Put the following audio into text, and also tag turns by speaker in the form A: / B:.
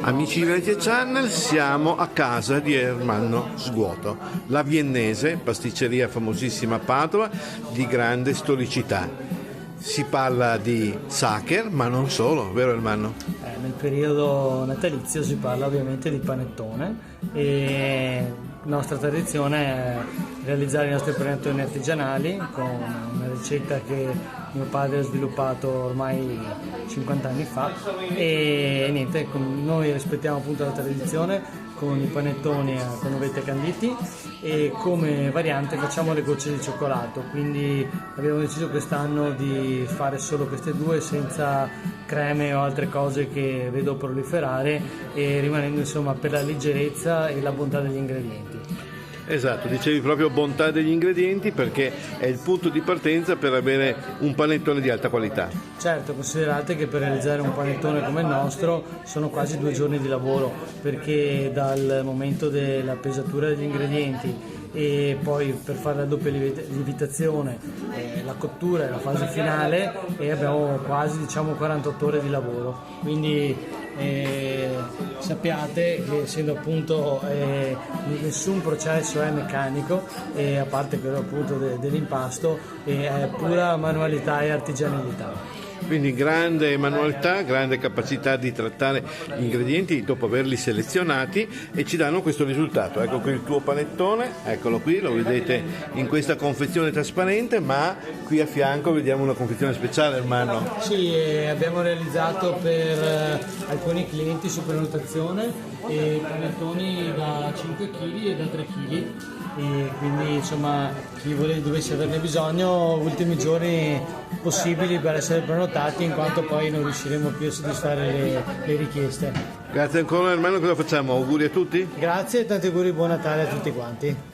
A: Amici di Venezia Channel, siamo a casa di Ermanno Sguoto, la viennese, pasticceria famosissima a Padova, di grande storicità. Si parla di Sacher, ma non solo, vero Ermanno?
B: Nel periodo natalizio si parla ovviamente di panettone e la nostra tradizione è realizzare i nostri panettoni artigianali con una ricetta che mio padre ha sviluppato ormai 50 anni fa e niente, noi rispettiamo appunto la tradizione con i panettoni con uvette canditi e come variante facciamo le gocce di cioccolato, quindi abbiamo deciso quest'anno di fare solo queste due senza creme o altre cose che vedo proliferare e rimanendo insomma per la leggerezza e la bontà degli ingredienti.
A: Esatto, dicevi proprio bontà degli ingredienti perché è il punto di partenza per avere un panettone di alta qualità.
B: Certo, considerate che per realizzare un panettone come il nostro sono quasi 2 giorni di lavoro, perché dal momento della pesatura degli ingredienti e poi per fare la doppia lievitazione, la cottura e la fase finale e abbiamo quasi 48 ore di lavoro, quindi sappiate che essendo appunto nessun processo è meccanico a parte quello appunto dell'impasto è pura manualità e artigianalità.
A: Quindi grande manualità, grande capacità di trattare gli ingredienti dopo averli selezionati e ci danno questo risultato. Ecco qui il tuo panettone, eccolo qui, lo vedete in questa confezione trasparente, ma qui a fianco vediamo una confezione speciale, Ermanno.
B: Sì, abbiamo realizzato per alcuni clienti su prenotazione panettoni da 5 kg e da 3 kg. E quindi insomma chi dovesse averne bisogno ultimi giorni possibili per essere prenotati in quanto poi non riusciremo più a soddisfare le richieste.
A: Grazie ancora Ermanno, cosa facciamo? Auguri a tutti?
B: Grazie e tanti auguri, buon Natale a tutti quanti.